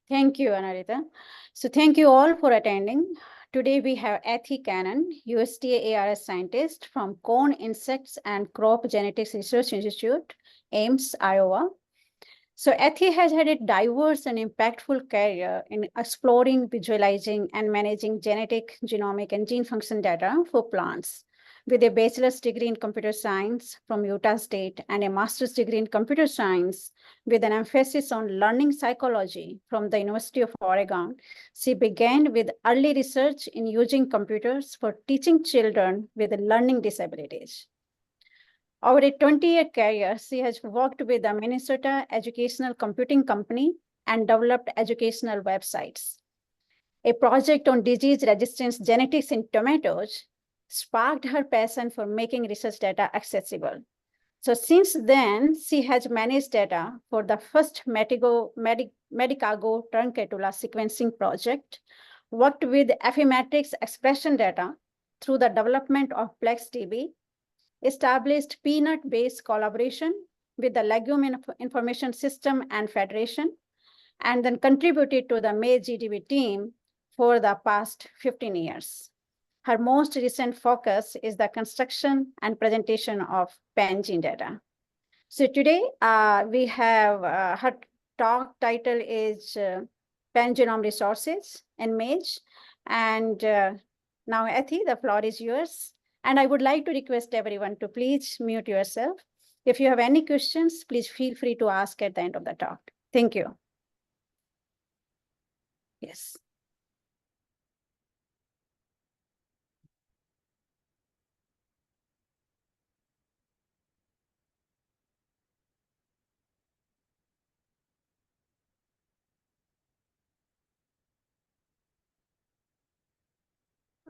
Thank you, Anarita. So thank you all for attending. Today we have Ethy, USDA ARS scientist from Corn Insects and Crop Genetics Research Institute, Ames, Iowa. So Ethy has had a diverse and impactful career in exploring, visualizing, and managing genetic, genomic, and gene function data for plants. With a bachelor's degree in computer science from Utah State and a master's degree in computer science with an emphasis on learning psychology from the University of Oregon, she began with early research in using computers for teaching children with learning disabilities. Over a 20-year career, she has worked with the Minnesota Educational Computing Company and developed educational websites. A project on disease resistance genetics in tomatoes sparked her passion for making research data accessible. So since then, she has managed data for the first Medicago Truncatula sequencing project, worked with Affymetrix expression data through the development of PlexDB, established peanut-based collaboration with the Legume Information System and Federation, and then contributed to the MaizeGDB team for the past 15 years. Her most recent focus is the construction and presentation of pan-gene data. So today we have her talk title is Pan-genome resources in Maize. And now, Ethy, the floor is yours. And I would like to request everyone to please mute yourself. If you have any questions, please feel free to ask at the end of the talk. Thank you. Yes.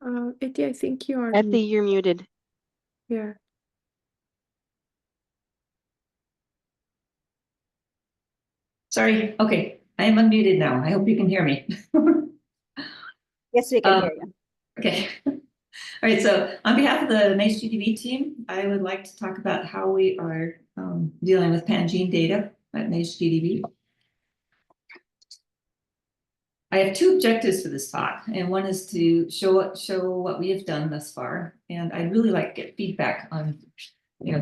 Ethy, I think you are. Ethy, you're muted. Yeah. Sorry. Okay, I am unmuted now. I hope you can hear me. Yes, we can hear you. Okay. All right. So on behalf of the MaizeGDB team, I would like to talk about how we are dealing with pan-gene data at MaizeGDB. I have two objectives for this talk, and one is to show what we have done thus far, and I'd really like to get feedback on,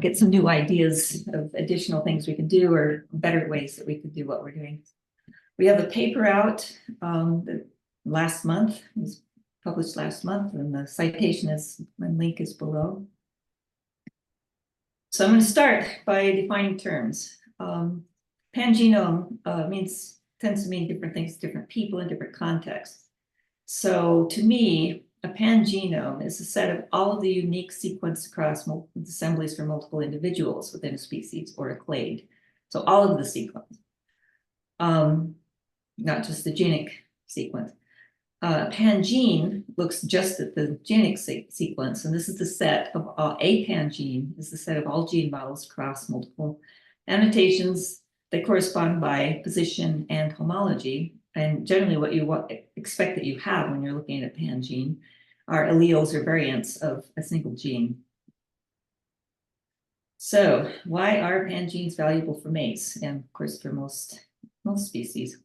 get some new ideas of additional things we can do or better ways that we could do what we're doing. We have a paper out last month, it was published last month, and the citation is, my link is below. So I'm going to start by defining terms. Pan-genome tends to mean different things to different people in different contexts. So to me, a pan-genome is a set of all of the unique sequence across multiple assemblies for multiple individuals within a species or a clade. So all of the sequence, not just the genic sequence. Pan-gene looks just at the genic sequence, and this is the set of a pan-gene is the set of all gene models across multiple annotations that correspond by position and homology. And generally what you expect that you have when you're looking at a pan-gene are alleles or variants of a single gene. So why are pan-genes valuable for maize and of course for most species?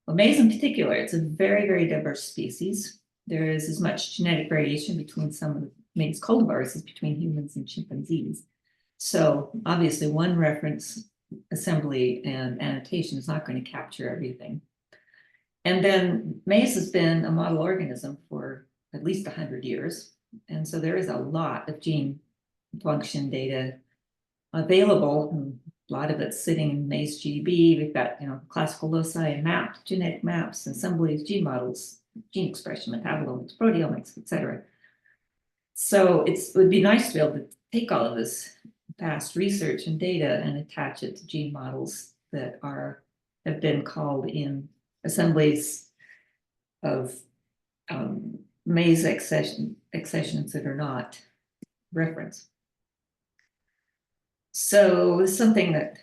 Well, maize in particular, it's a very, very diverse species. There is as much genetic variation between some of the maize cultivars as between humans and chimpanzees. So obviously one reference assembly and annotation is not going to capture everything. And then maize has been a model organism for at least 100 years. And so there is a lot of gene function data available, and a lot of it's sitting in MaizeGDB. We've got, classical loci and maps, genetic maps, assemblies, gene models, gene expression, metabolomics, proteomics, etc. So it would be nice to be able to take all of this past research and data and attach it to gene models that have been called in assemblies of maize accessions that are not referenced. So it's something that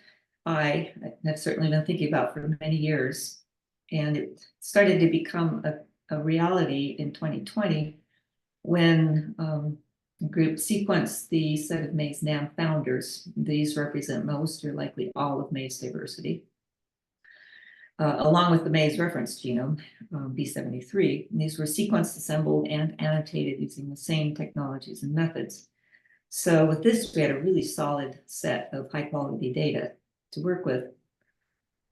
I have certainly been thinking about for many years, and it started to become a reality in 2020 when the group sequenced the set of maize NAM founders. These represent most or likely all of maize diversity. along with the Maize reference genome, B73. And these were sequenced, assembled, and annotated using the same technologies and methods. So with this, we had a really solid set of high quality data to work with.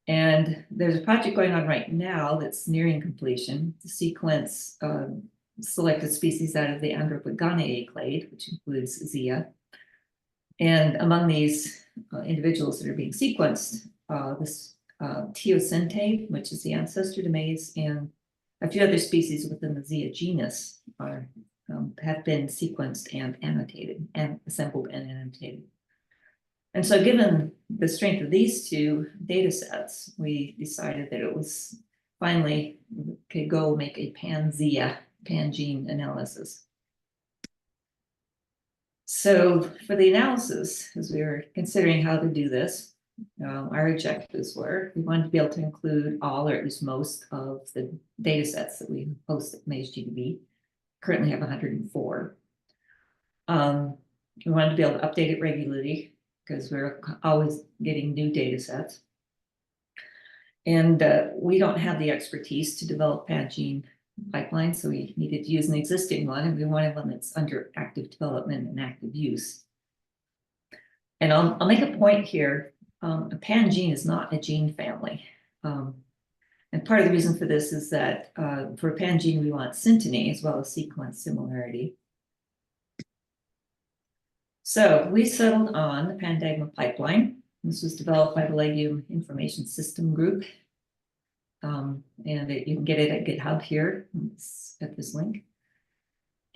And there's a project going on right now that's nearing completion to sequence selected species out of the Andropogonae clade, which includes Zea. And among these individuals that are being sequenced, this Teosinte, which is the ancestor to maize, and a few other species within the Zea genus are have been sequenced and annotated, and assembled and annotated. And so given the strength of these two data sets, we decided that it was finally could go make a pan-Zea, pan-gene analysis. So for the analysis, as we were considering how to do this, our objectives were, we wanted to be able to include all or at least most of the data sets that we host at MaizeGDB. Currently have 104. We wanted to be able to update it regularly because we're always getting new data sets. And we don't have the expertise to develop pan-gene pipelines, so we needed to use an existing one, and we wanted one that's under active development and active use. And I'll make a point here. A pan-gene is not a gene family. And part of the reason for this is that for a pan-gene, we want synteny as well as sequence similarity. So we settled on the Pandagma pipeline. This was developed by the Legume Information System Group. And you can get it at GitHub here at this link.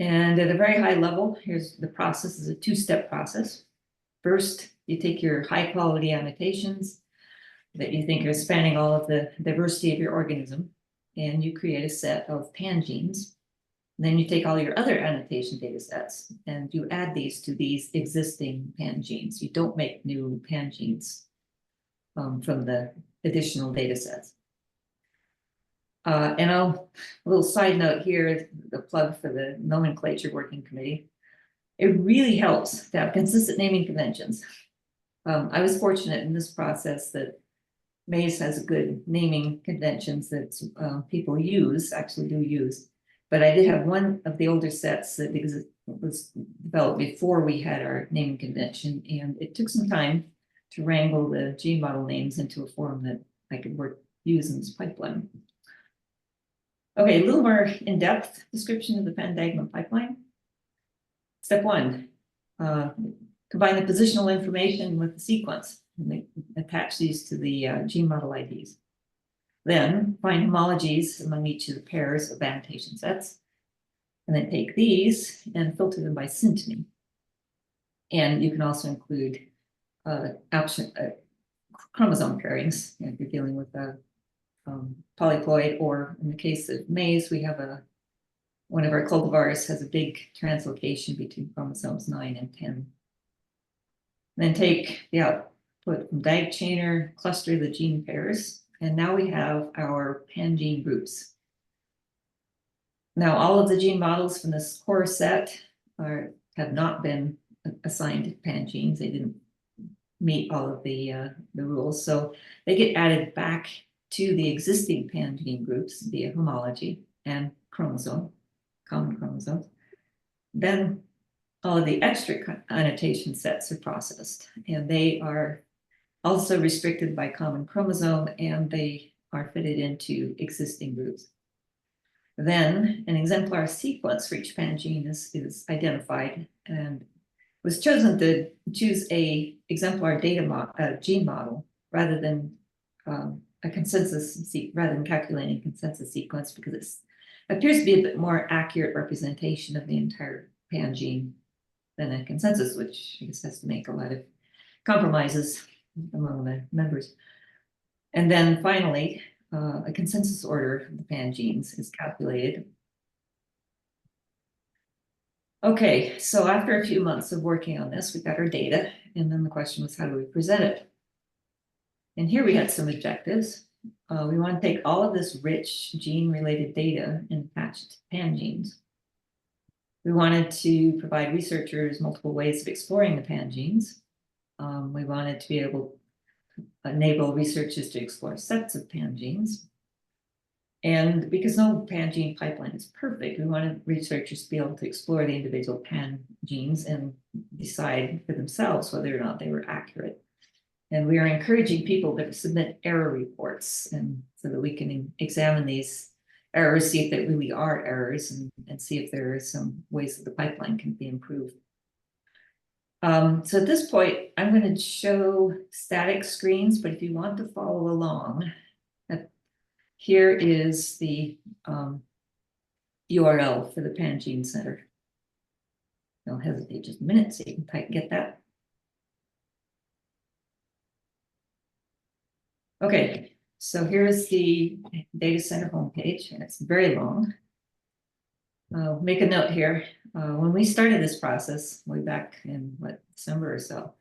And at a very high level, here's the process. This is a two-step process. First, you take your high-quality annotations that you think are spanning all of the diversity of your organism, and you create a set of pan-genes. Then you take all your other annotation data sets and you add these to these existing pan-genes. You don't make new pan-genes from the additional data sets. And a little side note here, the plug for the nomenclature working committee. It really helps to have consistent naming conventions. I was fortunate in this process that Maize has a good naming conventions that people actually do use. But I did have one of the older sets that was developed before we had our naming convention, and it took some time to wrangle the gene model names into a form that I could use in this pipeline. Okay, a little more in-depth description of the Pandagma pipeline. Step one, combine the positional information with the sequence and attach these to the gene model IDs. Then find homologies among each of the pairs of annotation sets, and then take these and filter them by synteny. And you can also include chromosome pairings if you're dealing with a polyploid, or in the case of maize, we have one of our cultivars has a big translocation between chromosomes 9 and 10. Then take the output from DAG chainer, cluster the gene pairs, and now we have our pan-gene groups. Now, all of the gene models from this core set have not been assigned pan-genes. They didn't meet all of the rules, so they get added back to the existing pan-gene groups via homology and chromosome, common chromosomes. Then all of the extra annotation sets are processed, and they are also restricted by common chromosome, and they are fitted into existing groups. Then an exemplar sequence for each pan-gene is identified, and was chosen to choose a exemplar gene model rather than a consensus rather than calculating consensus sequence, because it appears to be a bit more accurate representation of the entire pan-gene than a consensus, which I guess has to make a lot of compromises among the members. And then finally, a consensus order of the pan-genes is calculated. Okay, so after a few months of working on this, we got our data, and then the question was, how do we present it? And here we had some objectives. We want to take all of this rich gene-related data and attach it to pan-genes. We wanted to provide researchers multiple ways of exploring the pan-genes. We wanted to be able enable researchers to explore sets of pan-genes. And because no pan-gene pipeline is perfect, we wanted researchers to be able to explore the individual pan-genes and decide for themselves whether or not they were accurate. And we are encouraging people to submit error reports, and so that we can examine these errors, see if they really are errors, and see if there are some ways that the pipeline can be improved. So at this point, I'm going to show static screens, but if you want to follow along, here is the URL for the Pan-Gene Center. Don't hesitate just a minute so you can get that. Okay, so here's the data center homepage, and it's very long. Make a note here. When we started this process way back in December or so,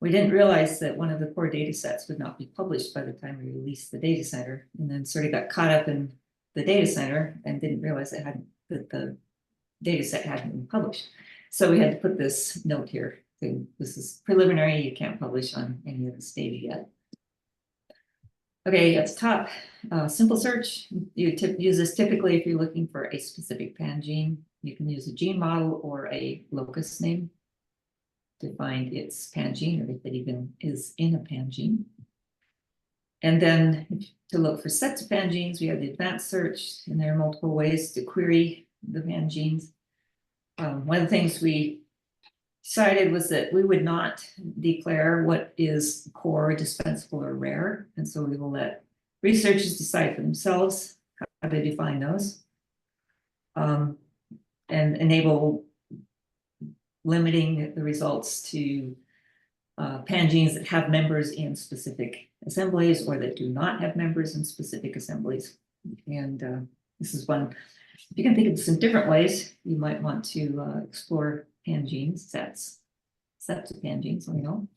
we didn't realize that one of the core data sets would not be published by the time we released the data center, and then sort of got caught up in the data center and didn't realize that the data set hadn't been published. So we had to put this note here. This is preliminary. You can't publish on any of this data yet. Okay, at the top, simple search. You use this typically if you're looking for a specific pan-gene. You can use a gene model or a locus name to find its pan-gene, or if it even is in a pan-gene. And then to look for sets of pan-genes, we have the advanced search, and there are multiple ways to query the pan-genes. One of the things we decided was that we would not declare what is core, dispensable, or rare, and so we will let researchers decide for themselves how to define those, and enable limiting the results to pan-genes that have members in specific assemblies or that do not have members in specific assemblies. And this is one, you can think of this in different ways. You might want to explore pan-genes, sets of pan-genes, let me know.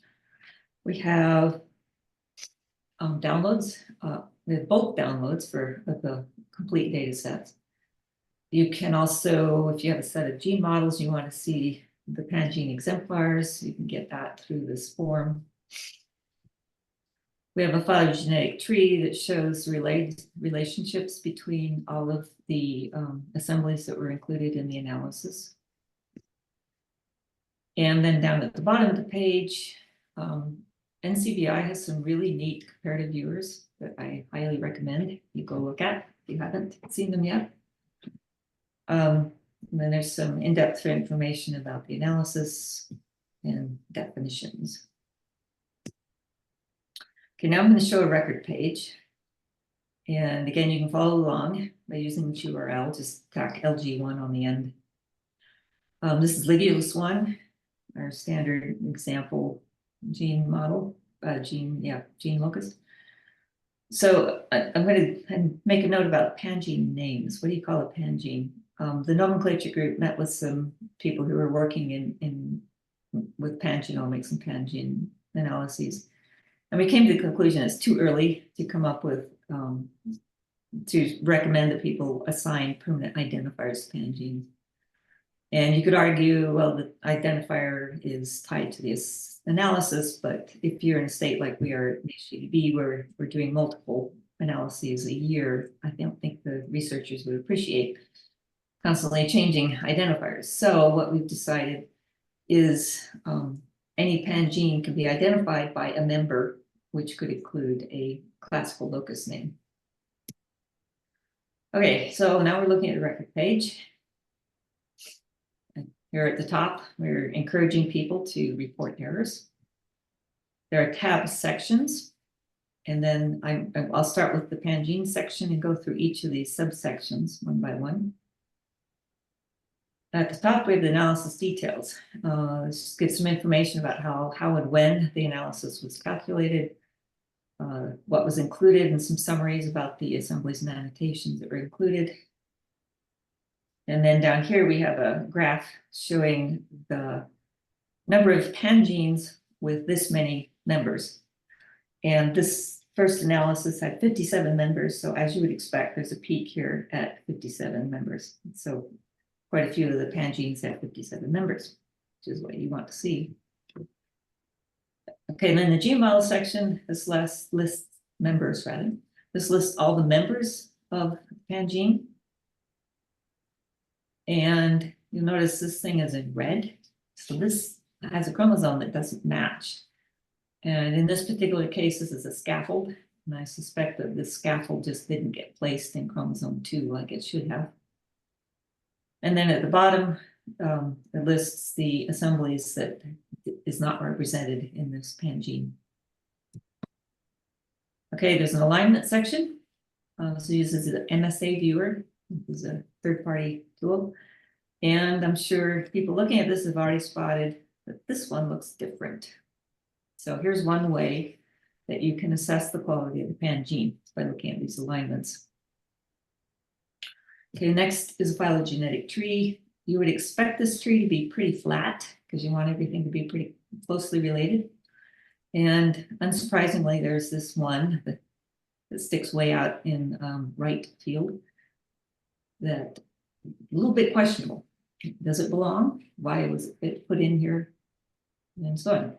We have downloads, we have bulk downloads for the complete data sets. You can also, if you have a set of gene models, you want to see the pan-gene exemplars, you can get that through this form. We have a phylogenetic tree that shows relationships between all of the assemblies that were included in the analysis. And then down at the bottom of the page, NCBI has some really neat comparative viewers that I highly recommend you go look at if you haven't seen them yet. And then there's some in-depth information about the analysis and definitions. Okay, now I'm going to show a record page. And again, you can follow along by using this URL, just tack LG1 on the end. This is Ligulus 1, our standard example gene model, gene locus. So I'm going to make a note about pan-gene names. What do you call a pan-gene? The nomenclature group met with some people who were working with pan-genomics and pan-gene analyses. And we came to the conclusion it's too early to come up with, to recommend that people assign permanent identifiers to pan-genes. And you could argue, well, the identifier is tied to this analysis, but if you're in a state like we are at MaizeGDB, where we're doing multiple analyses a year, I don't think the researchers would appreciate constantly changing identifiers. So what we've decided is any pan-gene can be identified by a member, which could include a classical locus name. Okay, so now we're looking at the record page. And here at the top, we're encouraging people to report errors. There are tab sections, and then I'll start with the pan-gene section and go through each of these subsections one by one. At the top, we have the analysis details. Let's get some information about how and when the analysis was calculated, what was included, and some summaries about the assemblies and annotations that were included. And then down here, we have a graph showing the number of pan-genes with this many members. And this first analysis had 57 members. So as you would expect, there's a peak here at 57 members. So quite a few of the pan-genes have 57 members, which is what you want to see. Okay, and then the gene model section, this last lists members rather. This lists all the members of Pan-gene. And you'll notice this thing is in red. So this has a chromosome that doesn't match. And in this particular case, this is a scaffold. And I suspect that this scaffold just didn't get placed in chromosome 2 like it should have. And then at the bottom, it lists the assemblies that is not represented in this Pan-gene. Okay, there's an alignment section. So it uses the MSA viewer. This is a third-party tool. And I'm sure people looking at this have already spotted that this one looks different. So here's one way that you can assess the quality of the Pan-gene by looking at these alignments. Okay, next is a phylogenetic tree. You would expect this tree to be pretty flat because you want everything to be pretty closely related. And unsurprisingly, there's this one that sticks way out in right field that a little bit questionable. Does it belong? Why was it put in here? And so on.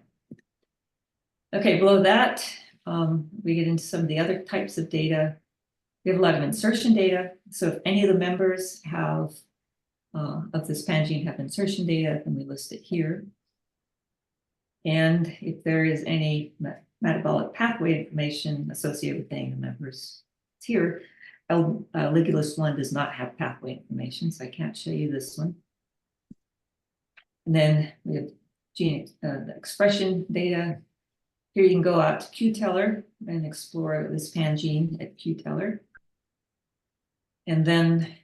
Okay, below that, we get into some of the other types of data. We have a lot of insertion data. So if any of the members have of this Pan-gene have insertion data, then we list it here. And if there is any metabolic pathway information associated with any of the members, it's here. Ligulus 1 does not have pathway information, so I can't show you this one. And then we have gene expression data. Here you can go out to qTeller and explore this Pan-gene at qTeller. And then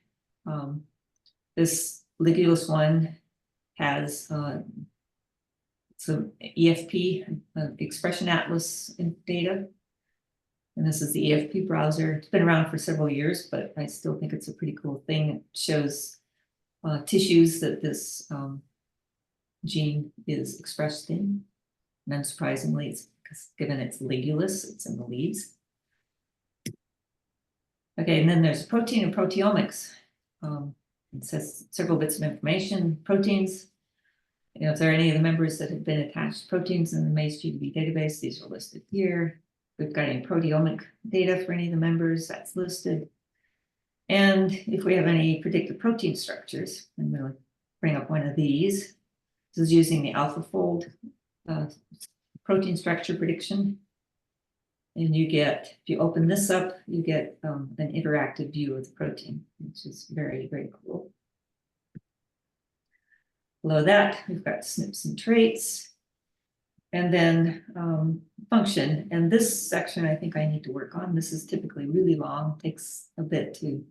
this Ligulus 1 has some EFP expression atlas data. And this is the EFP browser. It's been around for several years, but I still think it's a pretty cool thing. It shows tissues that this gene is expressed in. And unsurprisingly, it's given it's ligulus, it's in the leaves. Okay, and then there's protein and proteomics. It says several bits of information, proteins. You know, if there are any of the members that have been attached proteins in the MaizeGDB database, these are listed here. If we've got any proteomic data for any of the members, that's listed. And if we have any predicted protein structures, I'm going to bring up one of these. This is using the AlphaFold protein structure prediction. And you get, if you open this up, you get an interactive view of the protein, which is very, very cool. Below that, we've got SNPs and traits, and then function. And this section, I think I need to work on. This is typically really long, takes a bit to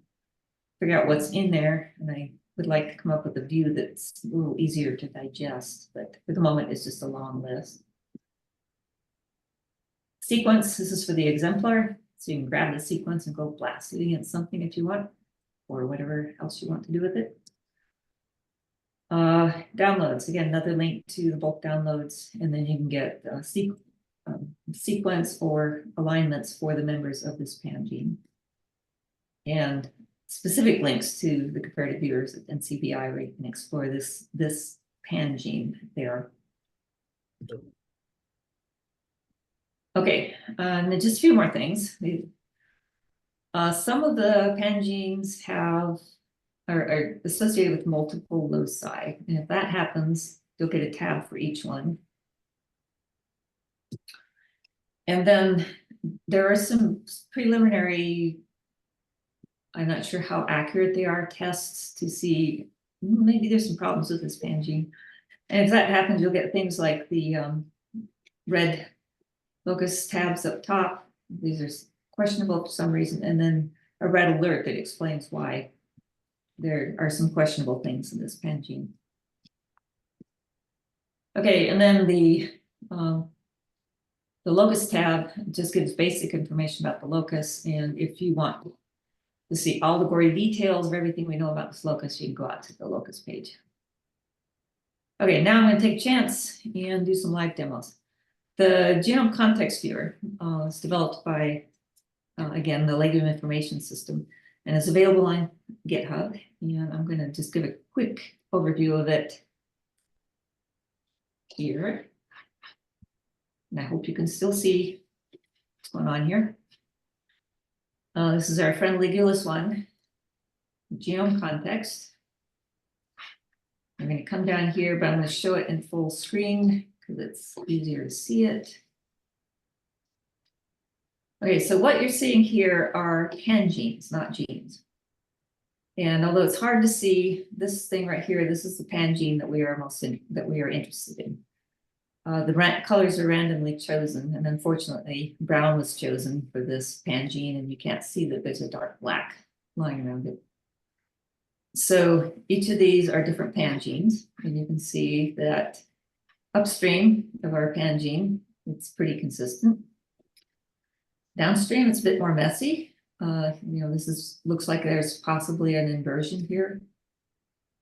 figure out what's in there. And I would like to come up with a view that's a little easier to digest, but for the moment, it's just a long list. Sequence, this is for the exemplar. So you can grab the sequence and go blast it against something if you want, or whatever else you want to do with it. Downloads, again, another link to the bulk downloads, and then you can get sequence or alignments for the members of this Pan-gene. And specific links to the comparative viewers at NCBI where you can explore this Pan-gene there. Okay, and then just a few more things. Some of the Pan-genes are associated with multiple loci. And if that happens, you'll get a tab for each one. And then there are some preliminary, I'm not sure how accurate they are, tests to see maybe there's some problems with this Pan-gene. And if that happens, you'll get things like the red locus tabs up top. These are questionable for some reason, and then a red alert that explains why there are some questionable things in this Pan-gene. Okay, and then the locus tab just gives basic information about the locus, and if you want to see all the gory details of everything we know about this locus, you can go out to the locus page. Okay, now I'm going to take a chance and do some live demos. The Genome Context Viewer is developed by, again, the Legume Information System, and is available on GitHub. And I'm going to just give a quick overview of it here. And I hope you can still see what's going on here. This is our friend Ligulus one, genome context. I'm going to come down here, but I'm going to show it in full screen because it's easier to see it. Okay, so what you're seeing here are pan-genes, not genes. And although it's hard to see this thing right here, this is the pan-gene that we are interested in. The colors are randomly chosen, and unfortunately, brown was chosen for this pan-gene, and you can't see that there's a dark black line around it. So each of these are different pan-genes, and you can see that upstream of our pan-gene, it's pretty consistent. Downstream, it's a bit more messy. This looks like there's possibly an inversion here.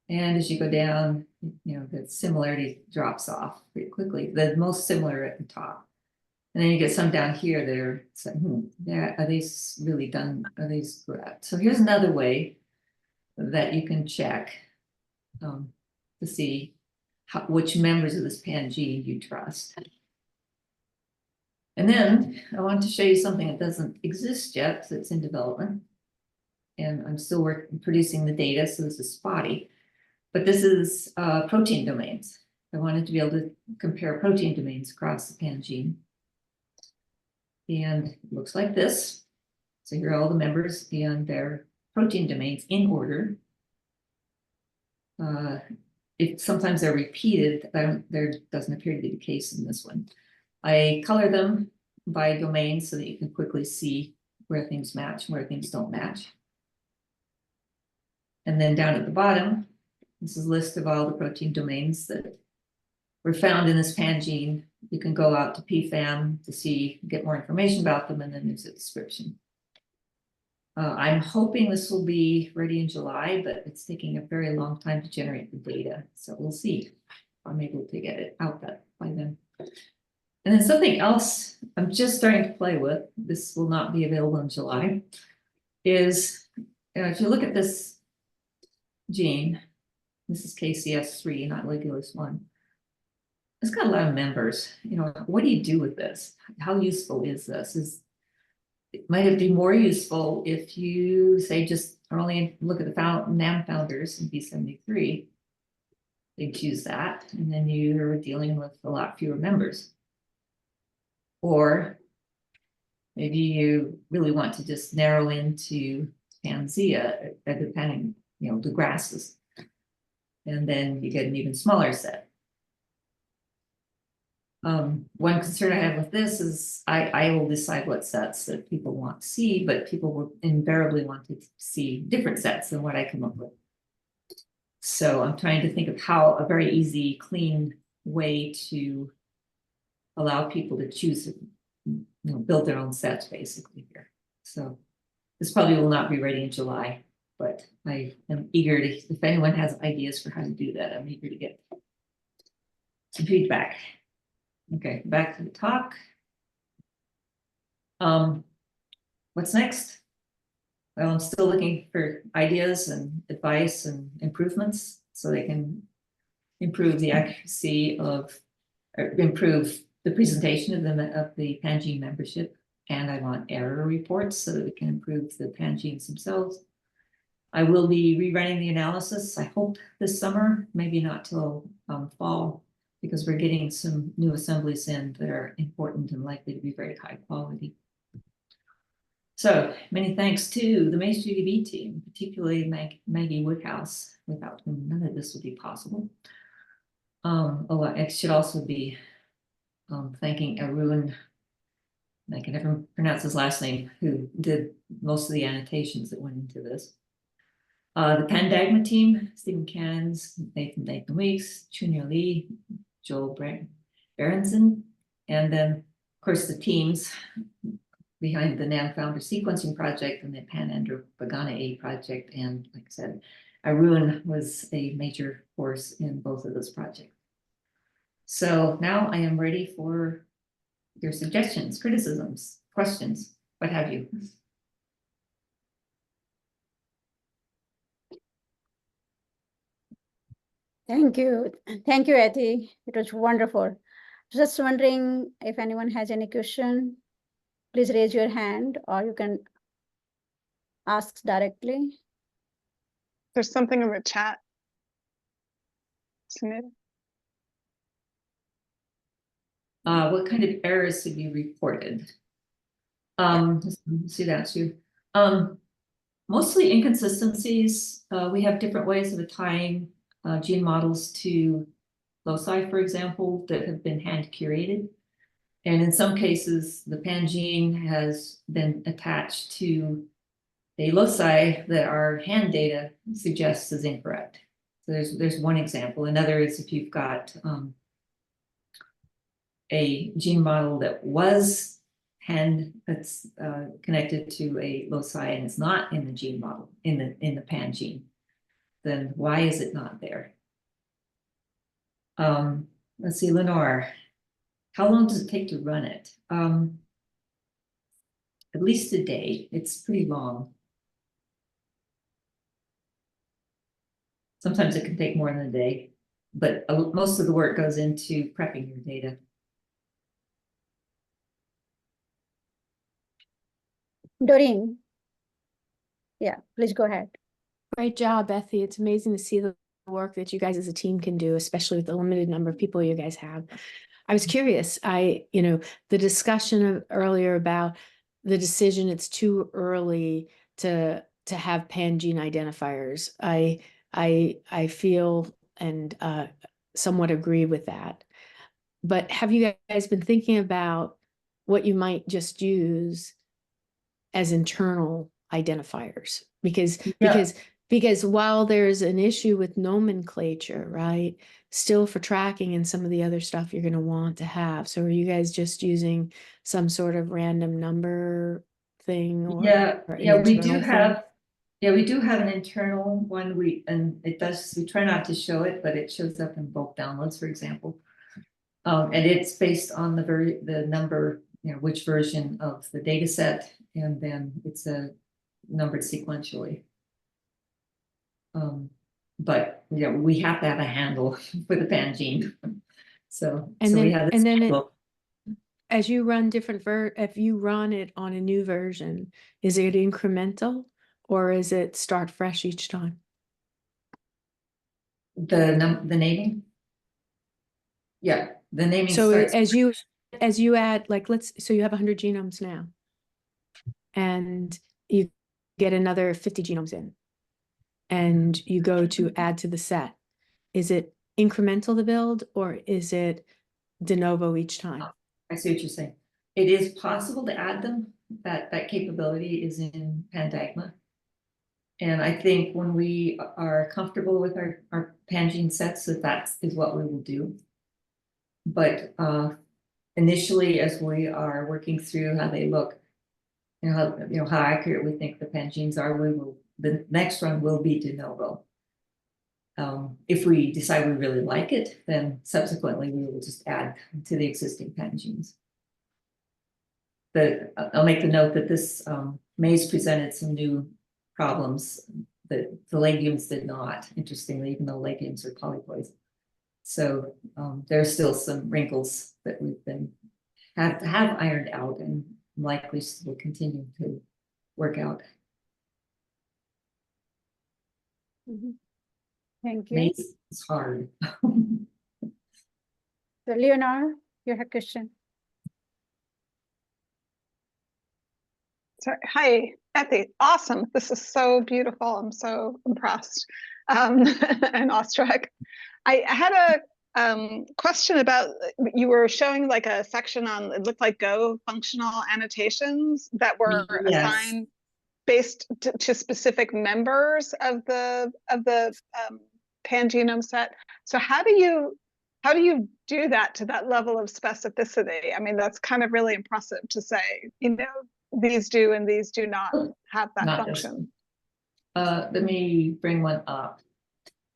And as you go down, the similarity drops off pretty quickly. The most similar at the top. And then you get some down here that are saying, are these really done? Are these correct? So here's another way that you can check to see which members of this pan-gene you trust. And then I want to show you something that doesn't exist yet, because it's in development. And I'm still producing the data, so this is spotty. But this is protein domains. I wanted to be able to compare protein domains across the pan-gene. And it looks like this. So here are all the members and their protein domains in order. Sometimes they're repeated. There doesn't appear to be the case in this one. I color them by domain so that you can quickly see where things match and where things don't match. And then down at the bottom, this is a list of all the protein domains that were found in this pan-gene. You can go out to PFAM to get more information about them, and then there's a description. I'm hoping this will be ready in July, but it's taking a very long time to generate the data. So we'll see if I'm able to get it out by then. And then something else I'm just starting to play with, this will not be available in July, is if you look at this gene, this is KCS3, not Ligulus 1. It's got a lot of members. What do you do with this? How useful is this? Might it be more useful if you say just only look at the NAM founders in B73? They choose that, and then you're dealing with a lot fewer members. Or maybe you really want to just narrow into Panzea, depending, the grasses. And then you get an even smaller set. One concern I have with this is I will decide what sets that people want to see, but people will invariably want to see different sets than what I come up with. So I'm trying to think of a very easy, clean way to allow people to choose, build their own sets basically here. So this probably will not be ready in July, but I am eager to, if anyone has ideas for how to do that, I'm eager to get some feedback. Okay, back to the talk. What's next? Well, I'm still looking for ideas and advice and improvements so they can improve the accuracy of, or improve the presentation of the pan-gene membership. And I want error reports so that we can improve the pan-genes themselves. I will be rerunning the analysis, I hope this summer, maybe not till fall, because we're getting some new assemblies in that are important and likely to be very high quality. So many thanks to the MaizeGDB team, particularly Maggie Woodhouse, without whom none of this would be possible. I should also be thanking Arun, I can never pronounce his last name, who did most of the annotations that went into this. The Pandagma team, Stephen Cans, Nathan Weeks, Chunya Lee, Joel Berenson, and then, of course, the teams behind the NAM Founder Sequencing Project and the Pan-Endopagana project. And like I said, Arun was a major force in both of those projects. So now I am ready for your suggestions, criticisms, questions, what have you. Thank you. Thank you, Ethy. It was wonderful. Just wondering if anyone has any question, please raise your hand or you can ask directly. There's something in the chat. Sunita? What kind of errors have you reported? Let's see, that's you. Mostly inconsistencies. We have different ways of tying gene models to loci, for example, that have been hand curated. And in some cases, the pan gene has been attached to a loci that our hand data suggests is incorrect. So there's one example. Another is if you've got a gene model that was that's connected to a loci and is not in the gene model in the pan gene, then why is it not there? Let's see, Lenore, how long does it take to run it? At least a day. It's pretty long. Sometimes it can take more than a day, but most of the work goes into prepping your data. Doreen. Yeah, please go ahead. Great job, Ethy. It's amazing to see the work that you guys as a team can do, especially with the limited number of people you guys have. I was curious, the discussion earlier about the decision, it's too early to have pan-gene identifiers. I feel and somewhat agree with that. But have you guys been thinking about what you might just use as internal identifiers? Because while there's an issue with nomenclature, right, still for tracking and some of the other stuff you're going to want to have. So are you guys just using some sort of random number thing? Or we do have an internal one. We try not to show it, but it shows up in bulk downloads, for example. And it's based on the number, which version of the data set, and then it's numbered sequentially. But we have to have a handle for the pan gene. We have this handle. As you run if you run it on a new version, is it incremental or is it start fresh each time? The naming? Yeah, the naming. So starts as you add, so you have 100 genomes now, and you get another 50 genomes in, and you go to add to the set. Is it incremental to build, or is it de novo each time? I see what you're saying. It is possible to add them. That capability is in Pandagma. And I think when we are comfortable with our pan-gene sets, that is what we will do. But initially, as we are working through how they look, how accurate we think the pan-genes are, the next run will be de novo. If we decide we really like it, then subsequently we will just add to the existing pan-genes. But I'll make the note that this Maize presented some new problems that the legumes did not, interestingly, even though legumes are polyploids. So there's still some wrinkles that we've have ironed out and likely will continue to work out. Thank you. Maize is hard. So Leonard, you have a question. Sorry. Hi, Ethy. Awesome. This is so beautiful. I'm so impressed and awestruck. I had a question about, you were showing like a section on, it looked like Go functional annotations that were assigned based to specific members of the pan-genome set. So how do you do that to that level of specificity? I mean, that's kind of really impressive to say, these do and these do not have that function. Let me bring one up.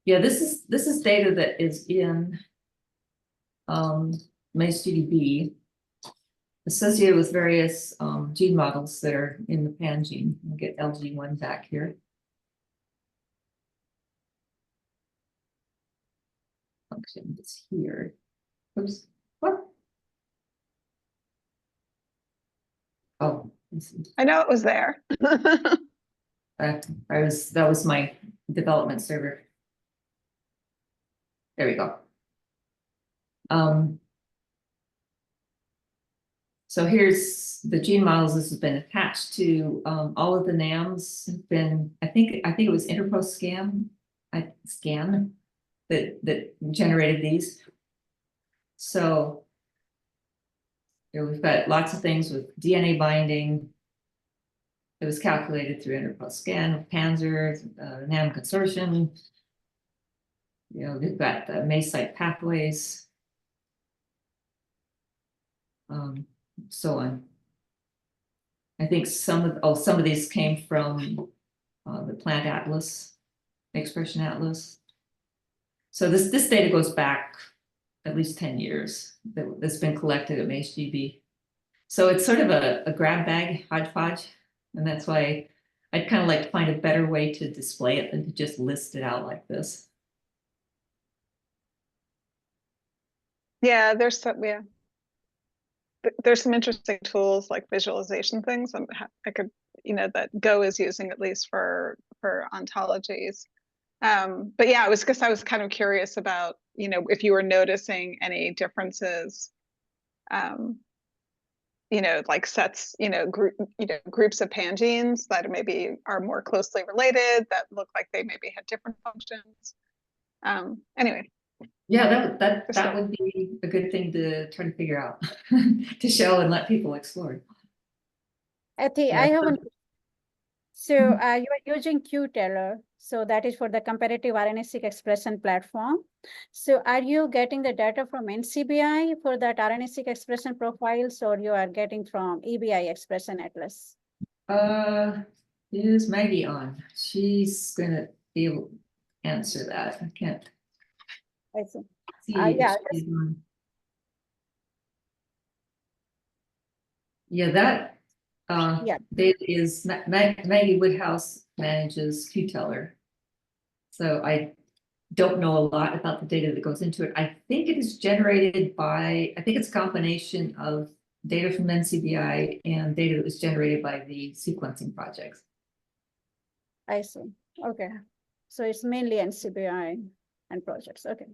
Yeah, this is data that is in MaizeGDB associated with various gene models that are in the pan gene. We'll get LG1 back here. Function is here. Oops, what? Oh, I know it was there. that was my development server. There we go. So here's the gene models. This has been attached to all of the NAMs. Have been, I think it was Interpro scan that generated these. So here we've got lots of things with DNA binding. It was calculated through Interpro scan with Panzer, NAM consortium. You know, we've got the MAIZ site pathways. So on. I think some of these came from the plant atlas, expression atlas. So this data goes back at least 10 years that's been collected at MaizeGDB. So it's sort of a grab bag hodgepodge, and that's why I'd kind of like to find a better way to display it than to just list it out like this. Yeah, there's some interesting tools like visualization things. I could, that Go is using at least for ontologies. But yeah, I was kind of curious about, if you were noticing any differences, like sets, groups of pangenes that maybe are more closely related, that look like they maybe had different functions. Anyway. Yeah, that would be a good thing to try to figure out, to show and let people explore. Ethy, Yeah. I haven't. So you are using QTeller, so that is for the comparative RNA-seq expression platform. So are you getting the data from NCBI for that RNA-seq expression profiles, or you are getting from EBI expression atlas? Is Maggie on? She's gonna be able to answer that. I can't. I see. See Yeah. Yeah, that data is Maggie Woodhouse manages QTeller. So I don't know a lot about the data that goes into it. I think it is generated by, I think it's a combination of data from NCBI and data that was generated by the sequencing projects. I see. Okay. So it's mainly NCBI and projects. Okay.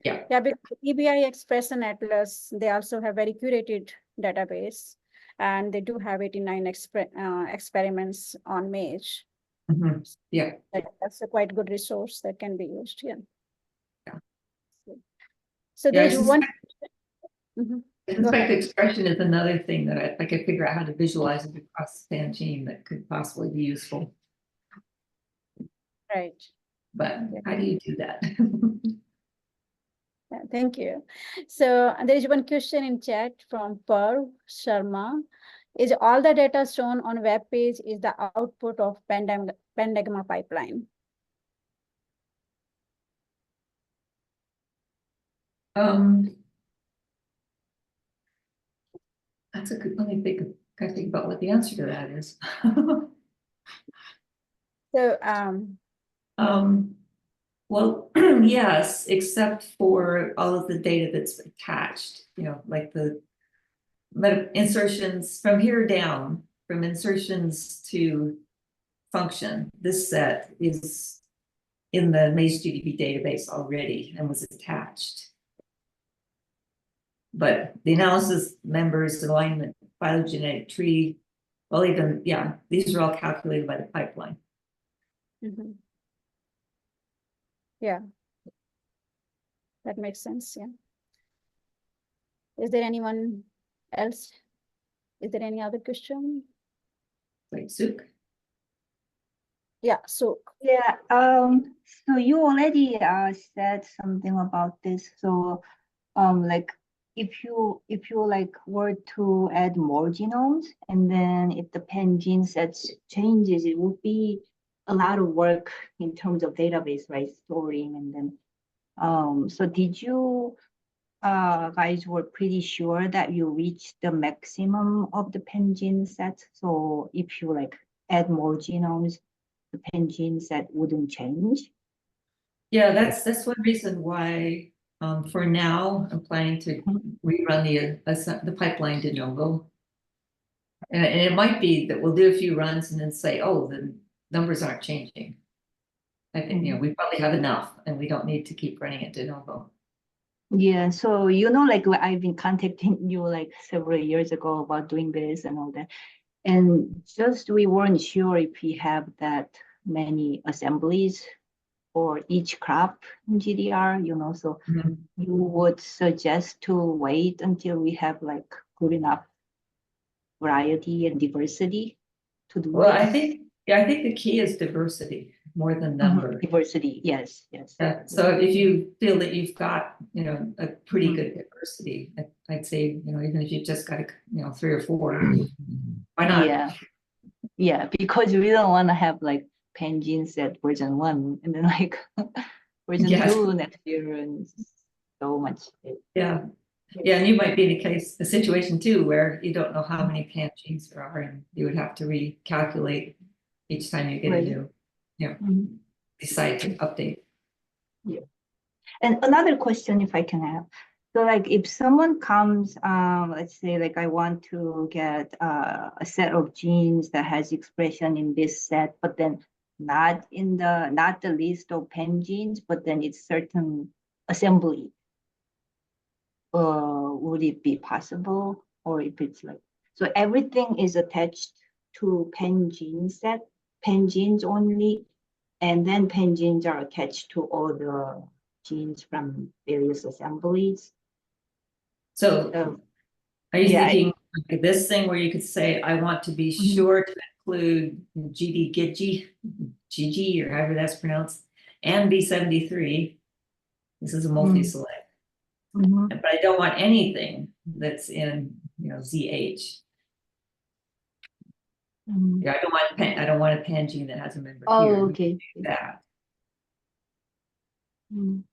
Yeah. Yeah, because EBI Expression Atlas, they also have very curated database, and they do have 89 experiments on MAIZ. Mm-hmm. Yeah. That's a quite good resource that can be used. Yeah. Yeah. So there's one. I suspect expression is another thing that I could figure out how to visualize it across the gene that could possibly be useful. Right. But how do you do that? Yeah, thank you. So there is one question in chat from Parv Sharma. Is all the data shown on web page is the output of Pandagma pipeline? That's a good. Let me think about what the answer to that is. So well, yes, except for all of the data that's attached, like the insertions from here down, from insertions to function. This set is in the MaizeGDB database already and was attached. But the analysis, members, alignment, phylogenetic tree, well, even, yeah, these are all calculated by the pipeline. Yeah, that makes sense. Yeah. Is there anyone else? Is there any other question? Like Suk? Yeah, Suk. Yeah, so you already said something about this. So like if you like were to add more genomes, and then if the pan gene sets changes, it would be a lot of work in terms of database, right? Storing, and then so did you guys were pretty sure that you reached the maximum of the pan gene set? So if you like add more genomes, the pan gene set wouldn't change? Yeah, that's one reason why for now I'm planning to rerun the pipeline de novo. And it might be that we'll do a few runs and then say, oh, the numbers aren't changing. I think, you know, we probably have enough and we don't need to keep running it de novo. Yeah, so you know, like I've been contacting you like several years ago about doing this and all that. And just we weren't sure if we have that many assemblies for each crop in GDR, you know, so Mhm. you would suggest to wait until we have like good enough variety and diversity to do Well, it? I think the key is diversity more than number. Diversity, yes, yes. Yeah, so if you feel that you've got, you know, a pretty Mhm. good diversity, I'd say, you know, even if you just got, you know, 3 or 4, why not? Yeah, yeah, because we don't want to have like Pan-genes at version 1 and then like version Yes. 2 next year and so much. Yeah, yeah, and you might be in a situation too, where you don't know how many pan-genes there are, and you would have to recalculate each time you get a Right. new, you know, Mhm. decide to update. And another question, if I can have, so like if someone comes, let's say like I want to get a set of genes that has expression in this set, but then not the list of pan genes, but then it's certain assembly. Would it be possible, or if it's like so everything is attached to pan gene set, pan genes only, and then pan genes are attached to all the genes from various assemblies. So are you yeah, thinking like this thing where you could say, I want to be Mhm. sure to include GD, or however that's pronounced, and B73. This is a multi-select. Mhm. But I don't want anything that's in, you know, ZH. Mhm. Yeah, I don't want a pan gene that has a member Oh, here. okay. That. Mhm.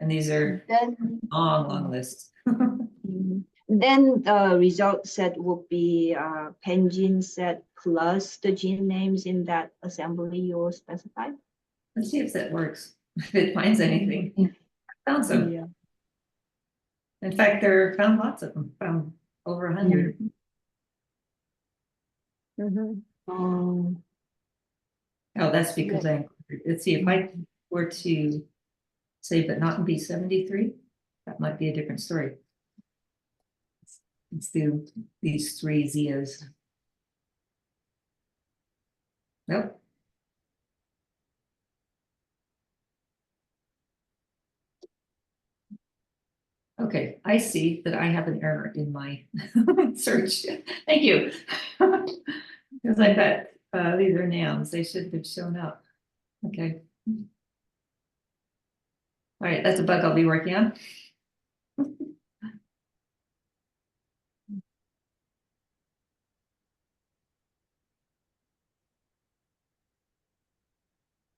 And these are Then, long lists. then the result set would be pan gene set plus the gene names in that assembly you specified. Let's see if that works. If it finds anything. I found some. Yeah. In fact, found lots of them. Found over 100. Mhm. Um, Oh, that's because let's see if I were to say, but not in B73, that might be a different story. Let's do these 3 Zias. Nope. Okay, I see that I have an error in my search. Thank you. Because I bet these are nouns, they should have shown up. Okay. All right, that's a bug I'll be working on.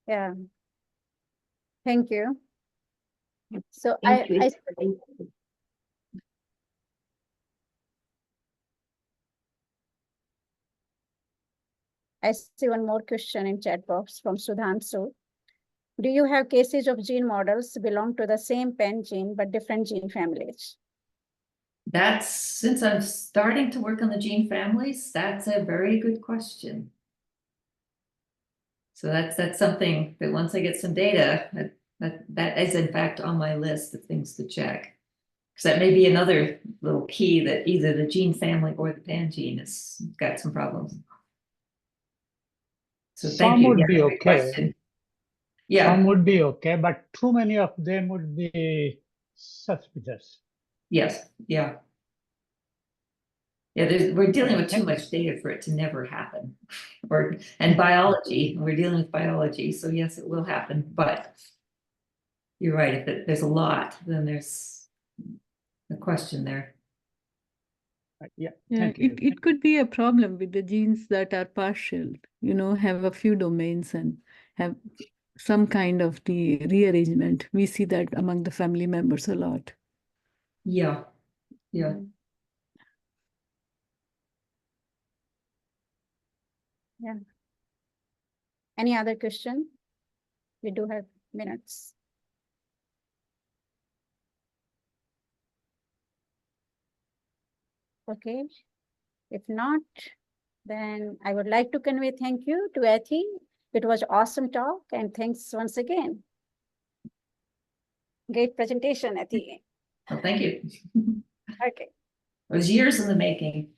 Yeah. Thank you. So thank you. I see one more question in chat box from Sudhanshu. Do you have cases of gene models belong to the same pan gene but different gene families? That's, since I'm starting to work on the gene families, that's a very good question. So that's something that once I get some data, that is in fact on my list of things to check. Because that may be another little key that either the gene family or the pan gene has got some problems. So thank Some you. would Yeah, be good okay. question. Yeah, Some would be okay, but too many of them would be suspicious. yes, yeah. Yeah, we're dealing with too Thank you. much data for it to never happen. And biology, we're dealing with biology, so yes, it will happen, but you're right, if there's a lot, then there's a question there. Yeah, Yeah, thank you. it could be a problem with the genes that are partial, you know, have a few domains and have some kind of the rearrangement. We see that among the family members a lot. Yeah, yeah. Yeah. Any other question? We do have minutes. Okay. If not, Then I would like to convey thank you to Ethy. It was awesome talk, and thanks once again. Great presentation, Ethy. Well, thank you. Okay. It was years in the making.